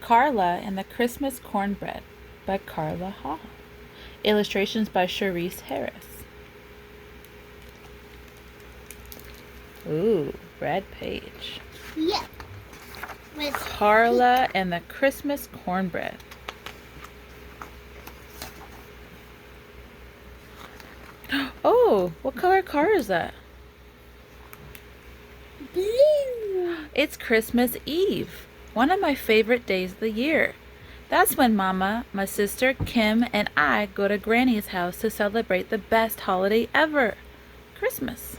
Carla and the Christmas Cornbread by Carla Hall. Illustrations by Cherise Harris. Ooh, red page. Yep. Carla and the Christmas Cornbread. Oh, what color car is that? Blue. It's Christmas Eve, one of my favorite days of the year. That's when Mama, my sister Kim, and I go to Granny's house to celebrate the best holiday ever, Christmas.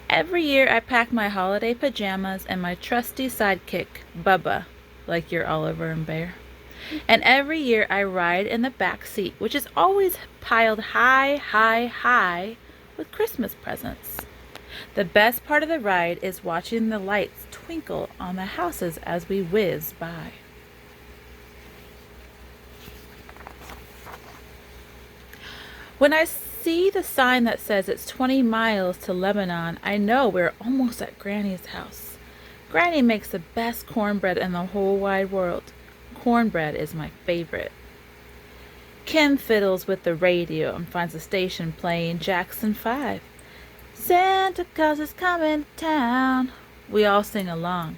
Every year I pack my holiday pajamas and my trusty sidekick, Bubba, like your Oliver and Bear. And every year I ride in the back seat, which is always piled high, high, high with Christmas presents. The best part of the ride is watching the lights twinkle on the houses as we whiz by. When I see the sign that says it's 20 miles to Lebanon, I know we're almost at Granny's house. Granny makes the best cornbread in the whole wide world. Cornbread is my favorite. Kim fiddles with the radio and finds a station playing Jackson 5. Santa Claus is coming to town. We all sing along.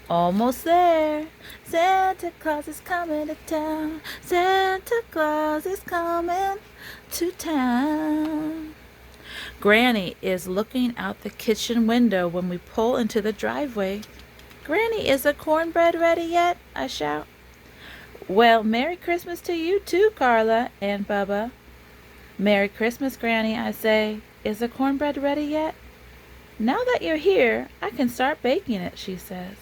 Almost there. Santa Claus is coming to town. Santa Claus is coming to town. Granny is looking out the kitchen window when we pull into the driveway. Granny, is the cornbread ready yet? I shout. Well, Merry Christmas to you too, Carla and Bubba. Merry Christmas, Granny, I say. Is the cornbread ready yet? Now that you're here, I can start baking it, she says.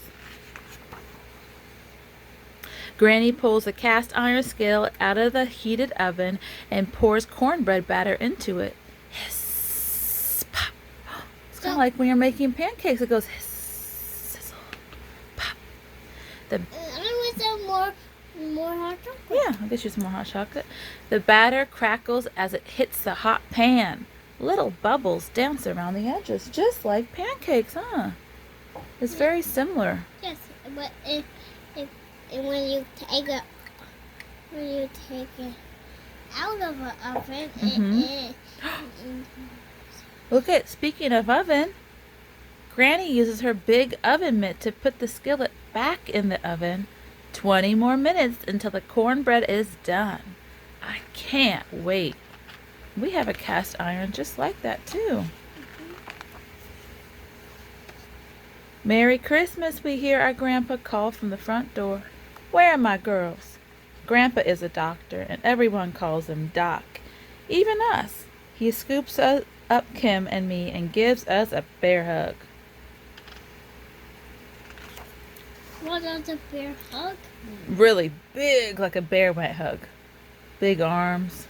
Granny pulls a cast iron skillet out of the heated oven and pours cornbread batter into it. Hiss, pop. It's kind of like when you're making pancakes. It goes hiss, sizzle, pop. I want some more hot chocolate. Yeah, I'll get you some more hot chocolate. The batter crackles as it hits the hot pan. Little bubbles dance around the edges, just like pancakes, huh? It's very similar. Yes, but when you take it out of the oven, Look at, speaking of oven, Granny uses her big oven mitt to put the skillet back in the oven. 20 more minutes until the cornbread is done. I can't wait. We have a cast iron just like that too. Merry Christmas, we hear our grandpa call from the front door. Where are my girls? Grandpa is a doctor and everyone calls him Doc. Even us. He scoops up Kim and me and gives us a bear hug. What does a bear hug? Really big, like a bear might hug. Big arms.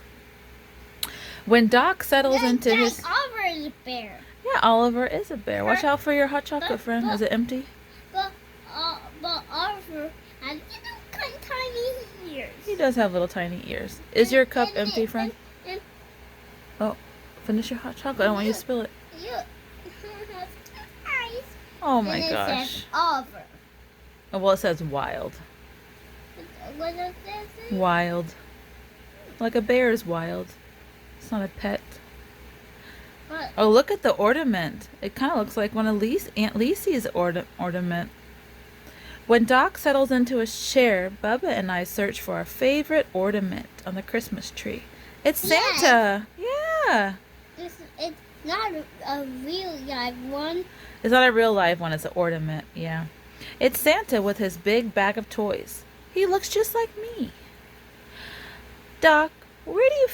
When Doc settles into his... Oliver is a bear. Yeah, Oliver is a bear. Watch out for your hot chocolate, friend. Is it empty? But Oliver has little tiny ears. He does have little tiny ears. Is your cup empty, friend? Oh, finish your hot chocolate. I don't want you to spill it. You have two eyes. Oh my And it gosh. says Oliver. Oh, well, it says wild. What does that say? Wild. Like a bear is wild. It's not a pet. What? Oh, look at the ornament. It kind of looks like one of Aunt Lisey's ornament. When Doc settles into his chair, Bubba and I search for our favorite ornament on the Christmas tree. It's Santa. Yeah. It's not a real live one. It's not a real live one. It's an ornament. Yeah. It's Santa with his big bag of toys. He looks just like me. Doc, where do you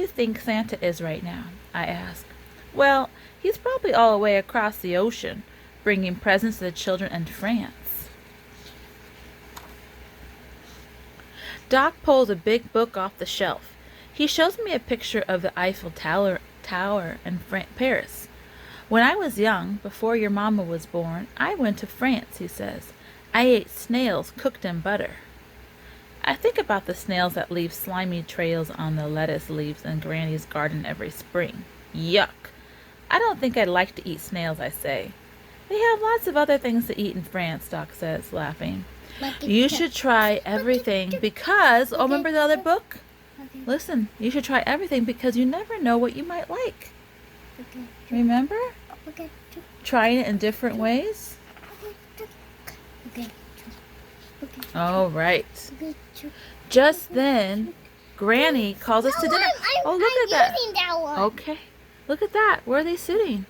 think Santa is right now? I ask. Well, he's probably all the way across the ocean, bringing presents to the children in France. Doc pulls a big book off the shelf. He shows me a picture of the Eiffel Tower in Paris. When I was young, before your mama was born, I went to France, he says. I ate snails cooked in butter. I think about the snails that leave slimy trails on the lettuce leaves in Granny's garden every spring. Yuck! I don't think I'd like to eat snails, I say. They have lots of other things to eat in France, Doc says, laughing. You should try everything because, oh, remember the other book? Okay. Listen, you should try everything because you never know what you might like. Okay. Remember? Okay. Trying it in different ways? Okay. Okay. All right. Okay. Just then, Granny calls us to dinner. Oh, look at that. I'm using that one. Okay. Look at that. Where are they sitting?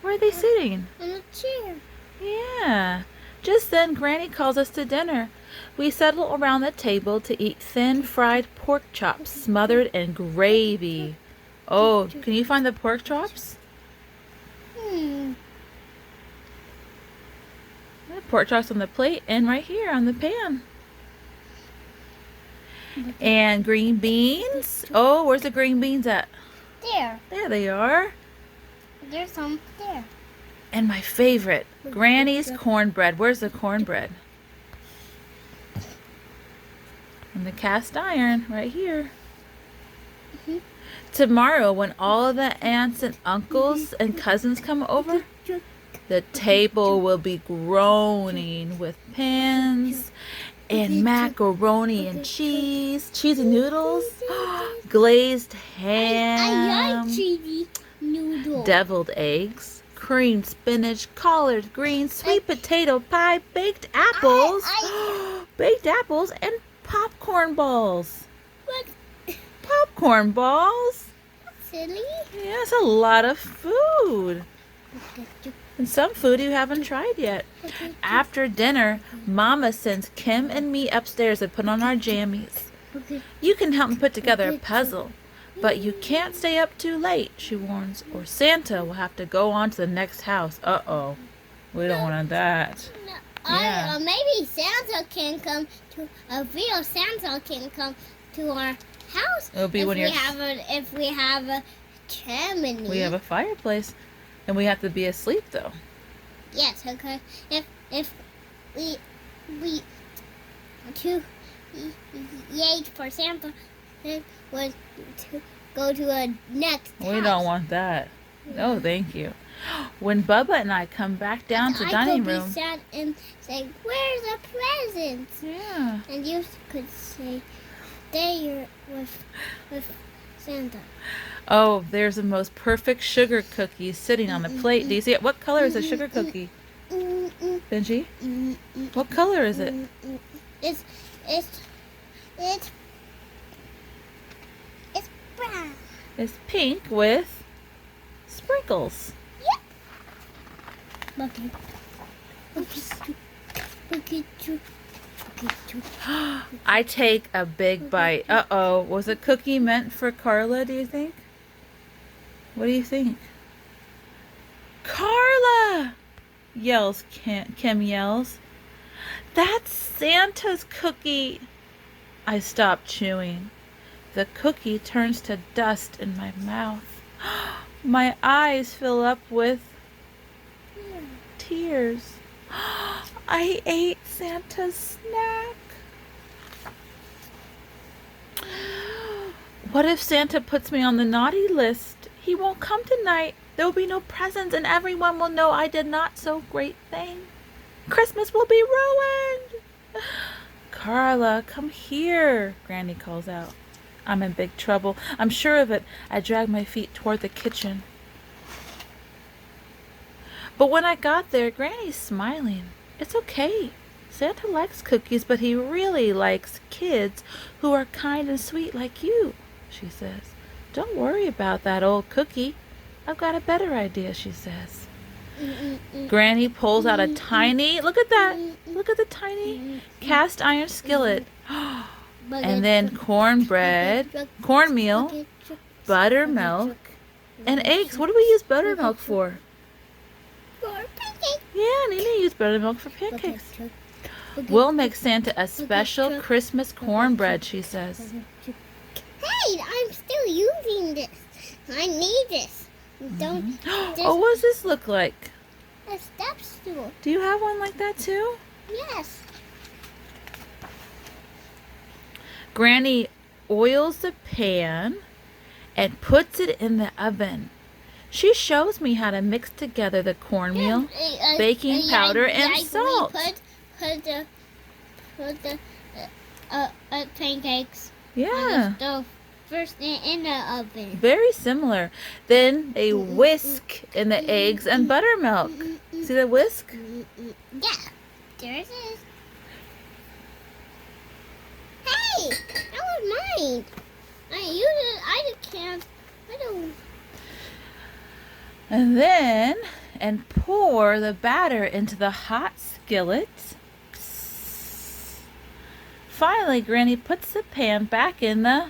Where are they sitting? On a chair. Yeah. Just then, Granny calls us to dinner. We settle around the table to eat thin fried pork chops smothered in gravy. Oh, can you find the pork chops? Hmm. Pork chops on the plate and right here on the pan. And green beans. Oh, where's the green beans at? There. There they are. There's some there. And my favorite, Granny's cornbread. Where's the cornbread? And the cast iron right here. Tomorrow, when all the aunts and uncles and cousins come over, the table will be groaning with pans and macaroni and cheese, cheesy noodles, glazed I like ham, cheesy noodles. deviled eggs, creamed spinach, collard greens, sweet potato pie, baked apples, baked apples, and popcorn balls. What? Popcorn balls? Silly? Yeah, that's a lot of food. And some food you haven't tried yet. After dinner, Mama sends Kim and me upstairs to put on our jammies. You can help me put together a puzzle, but you can't stay up too late, she warns, or Santa will have to go on to the next house. Uh-oh. We don't want that. Yeah. Maybe Santa can come to a real Santa can come to our house. It'll be if when we you're if we have a chimney. We have a fireplace, and we have to be asleep though. Yes, okay. If we to wait for Santa, then was to go to a next house. We don't want that. No, thank you. When Bubba and I come back down to the dining room. I could be sad and say, "Where's the presents?" Yeah. And you could say, "There with Santa." Oh, there's the most perfect sugar cookie sitting on the plate. Do you see it? What color is a sugar cookie? Benji? What color is it? It's brown. It's pink with sprinkles. Yep. Okay. I take a big bite. Uh-oh. Was a cookie meant for Carla, do you think? What do you think? Carla! Yells Kim yells. That's Santa's cookie. I stop chewing. The cookie turns to dust in my mouth. My eyes fill up with tears. I ate Santa's snack. What if Santa puts me on the naughty list? He won't come tonight. There will be no presents and everyone will know I did not so great thing. Christmas will be ruined. Carla, come here, Granny calls out. I'm in big trouble. I'm sure of it. I drag my feet toward the kitchen. But when I got there, Granny's smiling. It's okay. Santa likes cookies, but he really likes kids who are kind and sweet like you, she says. Don't worry about that old cookie. I've got a better idea, she says. Granny pulls out a tiny, look at that, look at the tiny cast iron skillet. And then cornbread, cornmeal, buttermilk, and eggs. What do we use buttermilk for? For pancakes. Yeah, Nina used buttermilk for pancakes. We'll make Santa a special Christmas cornbread, she says. Hey, I'm still using this. I need this. Don't. Oh, what does this look like? A step stool. Do you have one like that too? Yes. Granny oils the pan and puts it in the oven. She shows me how to mix together the cornmeal, baking powder, and salt. Put the pancakes on the Yeah, stove first in the oven. very similar. Then they whisk in the eggs and buttermilk. See the whisk? Yeah, there it is. Hey, that was mine. I can't. I don't. And pour the batter into the hot skillet. Finally, Granny puts the pan back in the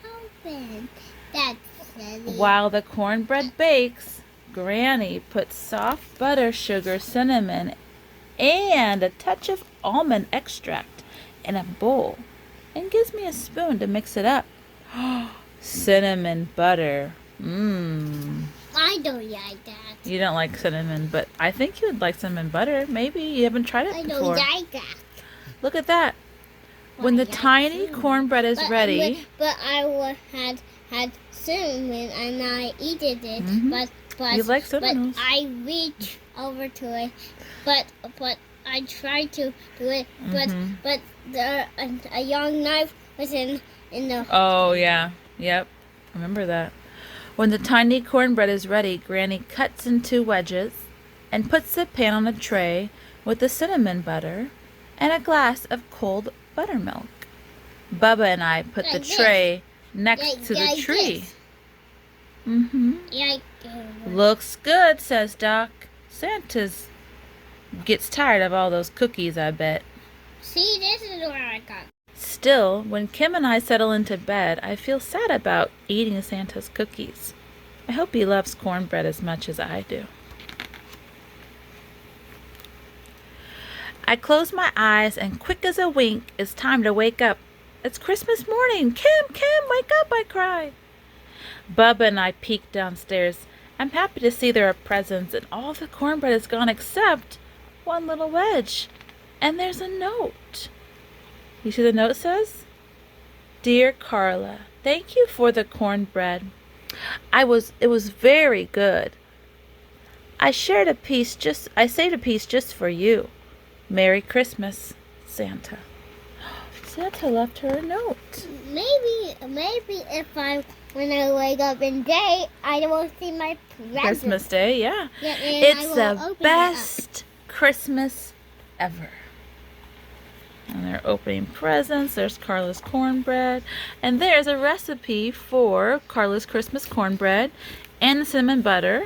Open. That's silly. While the cornbread bakes, Granny puts soft butter, sugar, cinnamon, and a touch of almond extract in a bowl and gives me a spoon to mix it up. Cinnamon butter. Mmm. I don't like that. You don't like cinnamon, but I think you would like cinnamon butter. Maybe you haven't tried it I before. don't like that. Look at that. When the I like tiny cinnamon. cornbread is ready. But I had cinnamon and I eat it. Mhm. But You like cinnamon. But I reach over to it. But I tried to do it. Mhm. But a young knife was in the. Oh, yeah. Yep. Remember that. When the tiny cornbread is ready, Granny cuts into wedges and puts the pan on a tray with the cinnamon butter and a glass of cold buttermilk. Bubba and I put the Like this. tray next to the Like tree. this. Mm-hmm. Like, Looks good, says Doc. Santa's gets tired of all those cookies, I bet. see, this is where I got. Still, when Kim and I settle into bed, I feel sad about eating Santa's cookies. I hope he loves cornbread as much as I do. I close my eyes, and quick as a wink, it's time to wake up. It's Christmas morning. Kim, wake up, I cry. Bubba and I peek downstairs. I'm happy to see there are presents, and all the cornbread is gone except one little wedge. And there's a note. You see the note says? Dear Carla, thank you for the cornbread. It was very good. I saved a piece just for you. Merry Christmas, Santa. Santa left her a note. Maybe when I wake up in day, I will see my present. Christmas Day, yeah. Yeah, and I It's will the open it best Christmas ever. And they're opening presents. There's Carla's cornbread. And there's a recipe for Carla's Christmas cornbread and cinnamon butter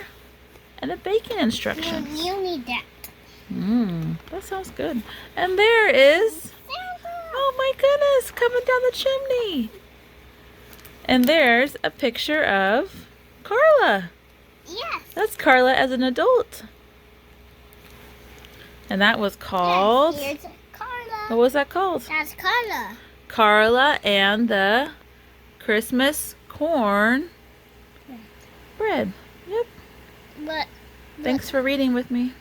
and the baking up. instructions. You need that. That sounds good. And there is, Santa. oh my goodness, coming down the chimney. And there's a picture of Carla. Yes. That's Carla as an adult. And that was called, Yes, here's Carla. what was that called? That's Carla. Carla and the Christmas corn bread. Yep. But Thanks for reading with me.